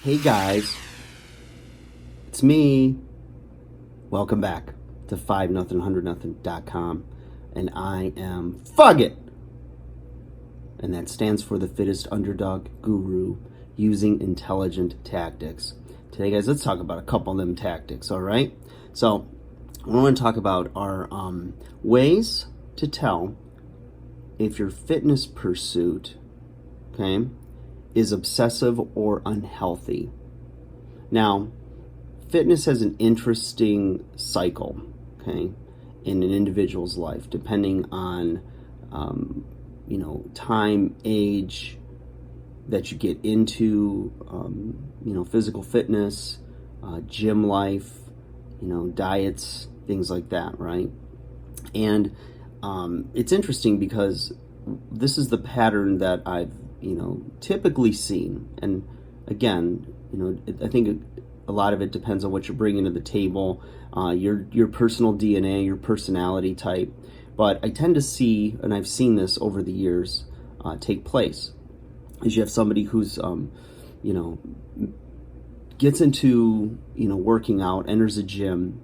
Hey guys, it's me. Welcome back to 5-0-100-0.com, and I am Fugget, and that stands for the fittest underdog guru using intelligent tactics. Today, guys, let's talk about a couple of them tactics. All right. So, what I want to talk about are ways to tell if your fitness pursuit, okay, is obsessive or unhealthy. Now, fitness has an interesting cycle, okay, in an individual's life, depending on, time, age that you get into, physical fitness, gym life, diets, things like that, right? And it's interesting because this is the pattern that I've typically seen. And again, I think a lot of it depends on what you're bringing to the table, your personal DNA, your personality type. But I tend to see, and I've seen this over the years take place, is you have somebody who's, gets into, working out, enters a gym,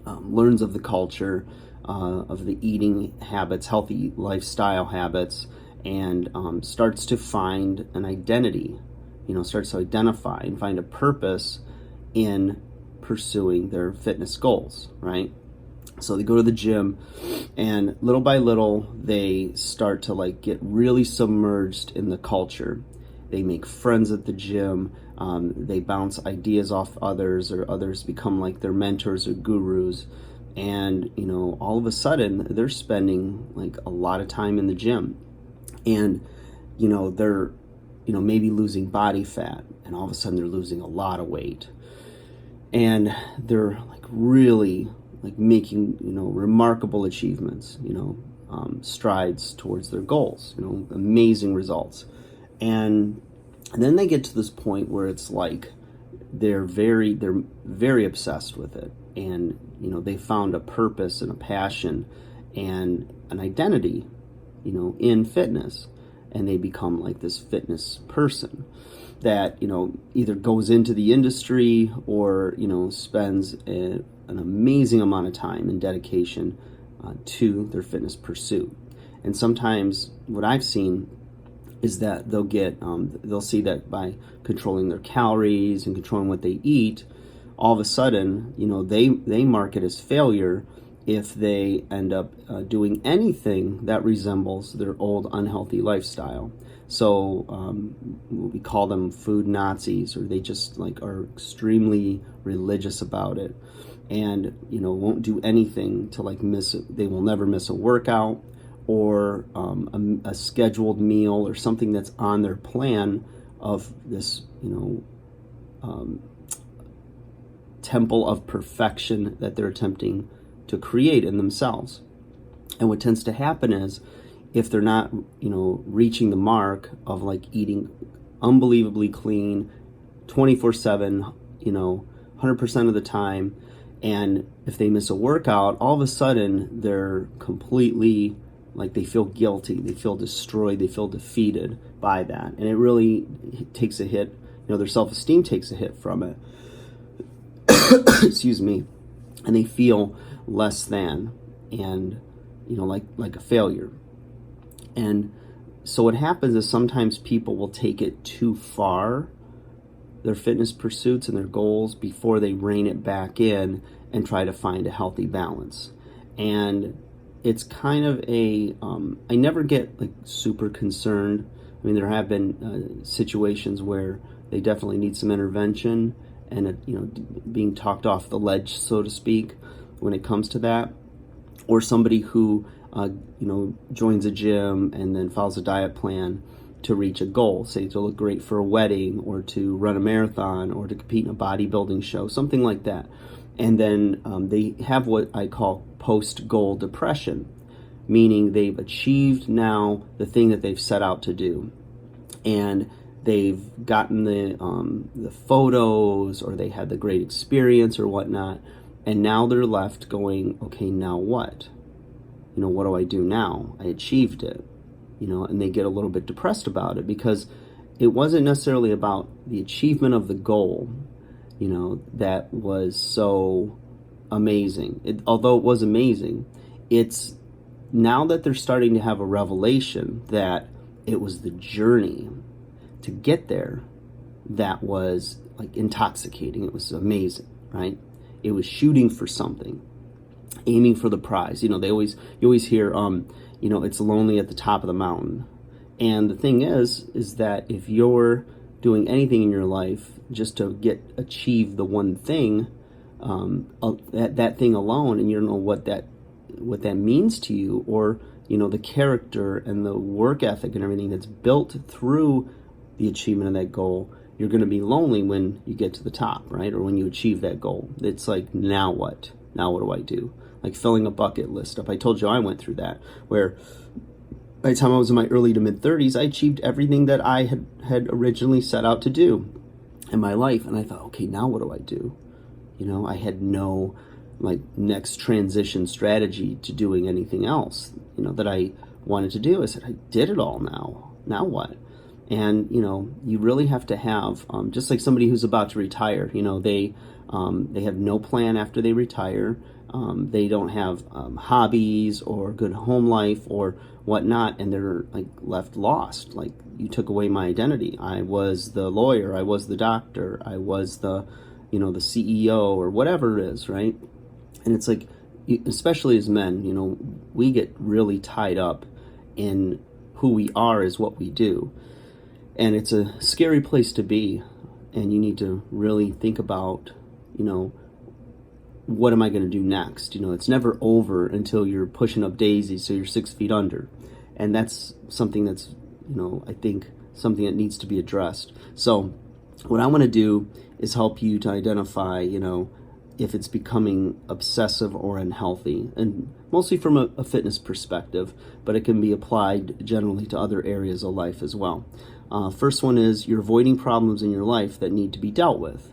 learns of the culture, of the eating habits, healthy lifestyle habits, and starts to find an identity, starts to identify and find a purpose in pursuing their fitness goals, right? So they go to the gym, and little by little, they start to get really submerged in the culture. They make friends at the gym. They bounce ideas off others, or others become like their mentors or gurus. And, all of a sudden, they're spending a lot of time in the gym. And, they're, maybe losing body fat, and all of a sudden they're losing a lot of weight. And they're really making, remarkable achievements, strides towards their goals, amazing results. And then they get to this point where it's they're very obsessed with it. And, they found a purpose and a passion and an identity, in fitness, and they become this fitness person that, either goes into the industry or, spends an amazing amount of time and dedication to their fitness pursuit. And sometimes what I've seen is that they'll see that by controlling their calories and controlling what they eat, all of a sudden, they mark it as failure if they end up doing anything that resembles their old unhealthy lifestyle. So we call them food Nazis, or they just are extremely religious about it, and won't do anything to miss it. They will never miss a workout or a scheduled meal or something that's on their plan of this temple of perfection that they're attempting to create in themselves. And what tends to happen is, if they're not, reaching the mark of eating unbelievably clean, 24/7, 100% of the time, and if they miss a workout, all of a sudden they're completely they feel guilty, they feel destroyed, they feel defeated by that, and it really takes a hit. Their self-esteem takes a hit from it. Excuse me. And they feel less than, and like a failure. And so what happens is sometimes people will take it too far, their fitness pursuits and their goals, before they rein it back in and try to find a healthy balance. And it's kind of I never get super concerned. I mean, there have been situations where they definitely need some intervention and being talked off the ledge, so to speak, when it comes to that. Or somebody who joins a gym and then follows a diet plan to reach a goal, say to look great for a wedding, or to run a marathon, or to compete in a bodybuilding show, something like that. And then they have what I call post-goal depression, meaning they've achieved now the thing that they've set out to do, and they've gotten the photos, or they had the great experience or whatnot, and now they're left going, okay, now what? What do I do now? I achieved it, and they get a little bit depressed about it, because it wasn't necessarily about the achievement of the goal, that was so amazing. Although it was amazing, it's now that they're starting to have a revelation that it was the journey to get there that was like intoxicating. It was amazing, right? It was shooting for something, aiming for the prize. You always hear, it's lonely at the top of the mountain. And the thing is that if you're doing anything in your life just to achieve the one thing, that thing alone, and you don't know what that means to you, or the character and the work ethic and everything that's built through the achievement of that goal, you're going to be lonely when you get to the top, right? Or when you achieve that goal. It's like, now what? Now what do I do? Like filling a bucket list up. I told you I went through that, where by the time I was in my early to mid 30s, I achieved everything that I had originally set out to do in my life. And I thought, okay, now what do I do? I had no next transition strategy to doing anything else, that I wanted to do. I said, I did it all now. Now what? And, you really have to have, just like somebody who's about to retire, they have no plan after they retire. They don't have hobbies or good home life or whatnot, and they're left lost. Like, you took away my identity. I was the lawyer, I was the doctor, I was the the CEO or whatever it is, right? And it's like, especially as men, we get really tied up in who we are as what we do, and it's a scary place to be. And you need to really think about, what am I going to do next? It's never over until you're pushing up daisies, so you're 6 feet under. And that's something that's, I think something that needs to be addressed. So what I want to do is help you to identify, if it's becoming obsessive or unhealthy, and mostly from a fitness perspective, but it can be applied generally to other areas of life as well. First one is you're avoiding problems in your life that need to be dealt with,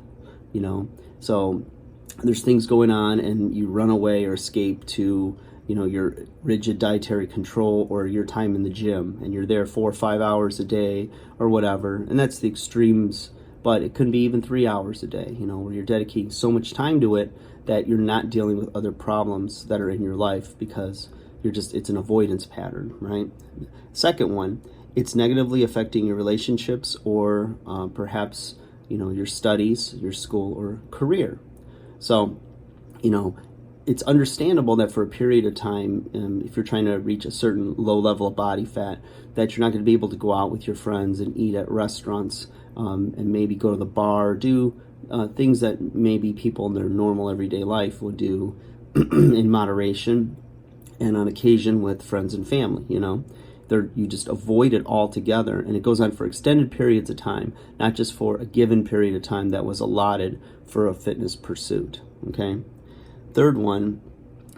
So there's things going on and you run away or escape to, your rigid dietary control or your time in the gym, and you're there 4 or 5 hours a day or whatever. And that's the extremes, but it could be even 3 hours a day, where you're dedicating so much time to it that you're not dealing with other problems that are in your life because it's an avoidance pattern, right? Second one, it's negatively affecting your relationships or perhaps, your studies, your school or career. So, it's understandable that for a period of time, if you're trying to reach a certain low level of body fat, that you're not going to be able to go out with your friends and eat at restaurants and maybe go to the bar, do things that maybe people in their normal everyday life would do in moderation and on occasion with friends and family, You just avoid it altogether, and it goes on for extended periods of time, not just for a given period of time that was allotted for a fitness pursuit, okay? Third one,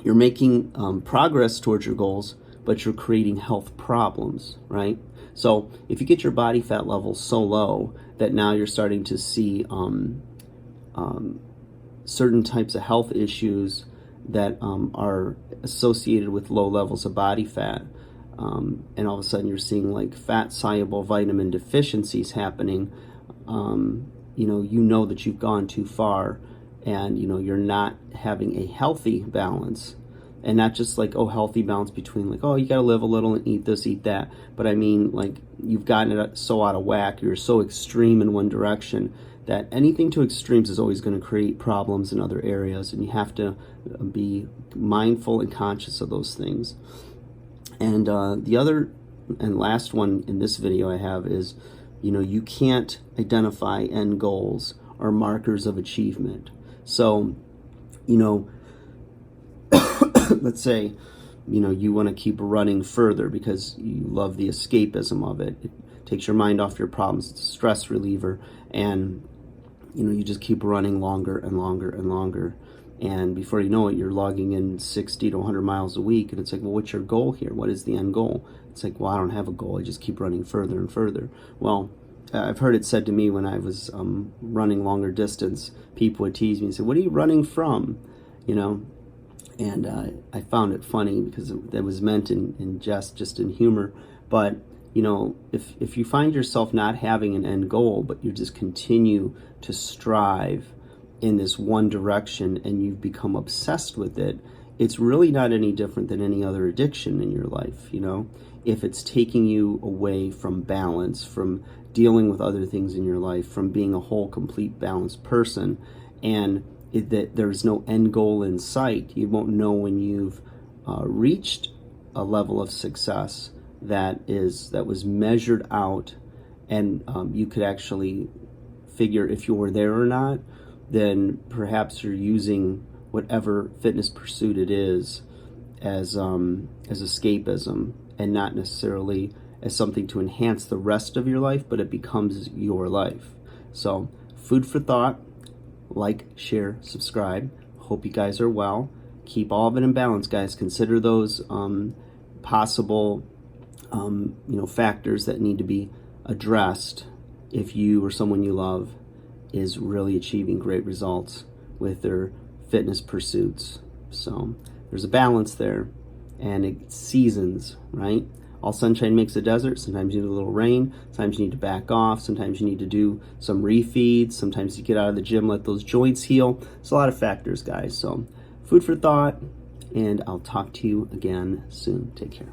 you're making progress towards your goals, but you're creating health problems, right? So if you get your body fat levels so low that now you're starting to see certain types of health issues that are associated with low levels of body fat, and all of a sudden you're seeing fat-soluble vitamin deficiencies happening, that you've gone too far, and you're not having a healthy balance, and not just healthy balance between you gotta live a little and eat this, eat that, but I mean you've gotten it so out of whack, you're so extreme in one direction that anything to extremes is always going to create problems in other areas, and you have to be mindful and conscious of those things. And the other and last one in this video I have is, you can't identify end goals or markers of achievement. So, let's say, you want to keep running further because you love the escapism of it. It takes your mind off your problems. It's a stress reliever. And, you just keep running longer and longer and longer. And before you know it, you're logging in 60 to 100 miles a week. And it's like, well, what's your goal here? What is the end goal? It's like, well, I don't have a goal. I just keep running further and further. Well, I've heard it said to me when I was running longer distance, people would tease me and say, what are you running from? And I found it funny because it was meant in jest, just in humor. But, if you find yourself not having an end goal, but you just continue to strive in this one direction and you've become obsessed with it, it's really not any different than any other addiction in your life. If it's taking you away from balance, from dealing with other things in your life, from being a whole, complete, balanced person, and that there's no end goal in sight, you won't know when you've reached a level of success that was measured out, and you could actually figure if you were there or not. Then perhaps you're using whatever fitness pursuit it is as escapism, and not necessarily as something to enhance the rest of your life, but it becomes your life. So, food for thought. Like, share, subscribe. Hope you guys are well. Keep all of it in balance, guys. Consider those possible factors that need to be addressed if you or someone you love is really achieving great results with their fitness pursuits. So there's a balance there, and it's seasons, right? All sunshine makes a desert. Sometimes you need a little rain. Sometimes you need to back off. Sometimes you need to do some refeeds. Sometimes you get out of the gym, let those joints heal. It's a lot of factors, guys. So food for thought, and I'll talk to you again soon. Take care.